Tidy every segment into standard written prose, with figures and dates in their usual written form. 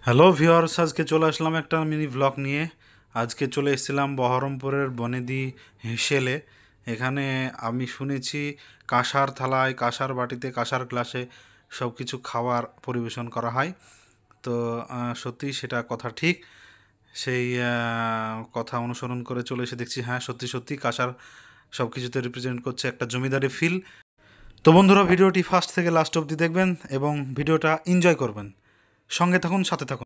Hello viewers, আজকে চলে আসলাম একটা মিনি ব্লগ নিয়ে। আজকে চলে এসেছিলাম বহরমপুরের বনেদি হেঁসেলে। এখানে আমি শুনেছি কাঁসার থালায়, কাঁসার বাটিতে, কাঁসার গ্লাসে সব কিছু খাবার পরিবেশন করা হয়। তো সত্যি সেটা কথা ঠিক। সেই কথা অনুসরণ করে চলে এসে দেখছি হ্যাঁ, সত্যি সত্যি কাঁসার সব কিছুতে রিপ্রেজেন্ট করছে একটা জমিদারি ফিল। তো বন্ধুরা, ভিডিওটি ফার্স্ট থেকে লাস্ট অবধি দেখবেন এবং ভিডিওটা এনজয় করবেন। সঙ্গে থাকুন, সাথে থাকুন।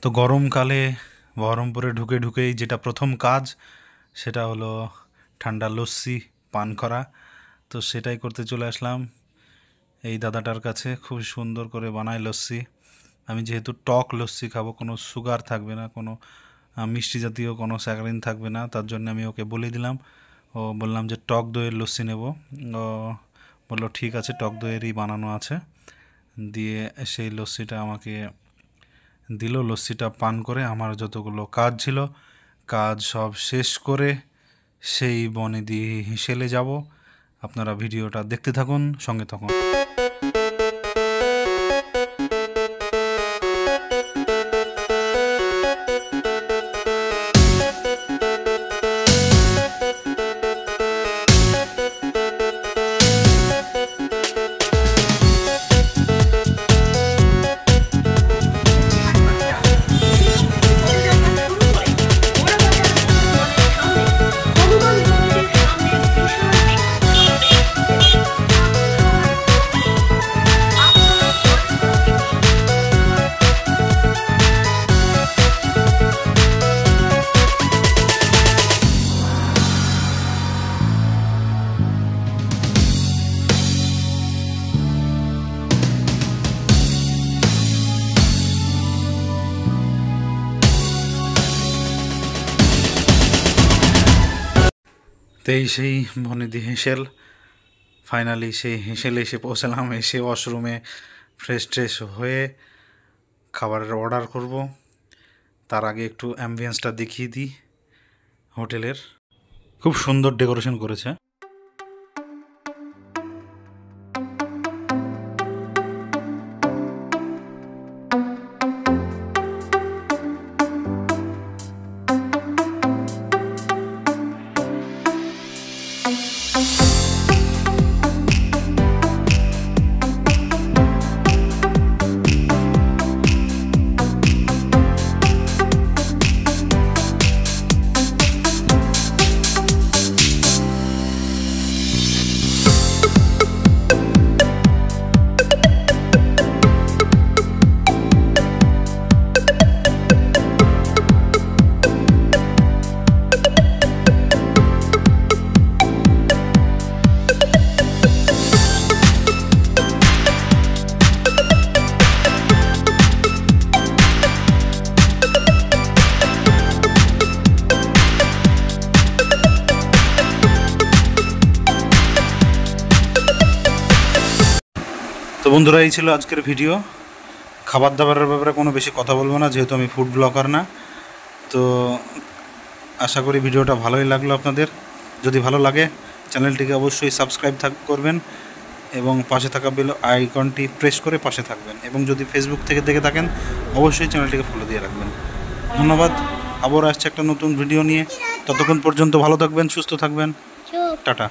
তো গরমকালে বহরমপুরে ঢুকেই যেটা প্রথম কাজ সেটা হলো ঠান্ডা লস্যি পান করা। তো সেটাই করতে চলে আসলাম এই দাদাটার কাছে। খুব সুন্দর করে বানায় লস্যি। আমি যেহেতু টক লস্যি খাবো, কোনো সুগার থাকবে না, কোনো মিষ্টি জাতীয় কোনো স্যাকারিন থাকবে না, তার জন্য আমি ওকে বলে দিলাম। বললাম যে টক দইয়ের লস্যি নেব। ও বললো ঠিক আছে, টক দইয়েরই বানানো আছে। দিয়ে সেই লস্যিটা আমাকে দিল। লস্যিটা পান করে আমার যতগুলো কাজ ছিল, কাজ সব শেষ করে সেই বনেদি হেঁসেলে যাব। আপনারা ভিডিওটা দেখতে থাকুন, সঙ্গে থাকুন। তো সেই বনেদি হেঁসেল, ফাইনালি সেই হেঁসেলে এসে পৌঁছালাম। এসে ওয়াশরুমে ফ্রেশ ট্রেশ হয়ে খাবারের অর্ডার করব। তার আগে একটু অ্যাম্বিয়েন্সটা দেখিয়ে দিই হোটেলের। খুব সুন্দর ডেকোরেশন করেছে। তো বন্ধুরা, এই ছিল আজকের ভিডিও। খাবার দাবারের ব্যাপারে কোনো বেশি কথা বলবো না, যেহেতু আমি ফুড ব্লগার না। তো আশা করি ভিডিওটা ভালোই লাগলো আপনাদের। যদি ভালো লাগে চ্যানেলটিকে অবশ্যই সাবস্ক্রাইব করবেন এবং পাশে থাকা বেল আইকনটি প্রেস করে পাশে থাকবেন। এবং যদি ফেসবুক থেকে দেখে থাকেন অবশ্যই চ্যানেলটিকে ফলো দিয়ে রাখবেন। ধন্যবাদ। আবার আসছে একটা নতুন ভিডিও নিয়ে। ততক্ষণ পর্যন্ত ভালো থাকবেন, সুস্থ থাকবেন। চুপ। টাটা।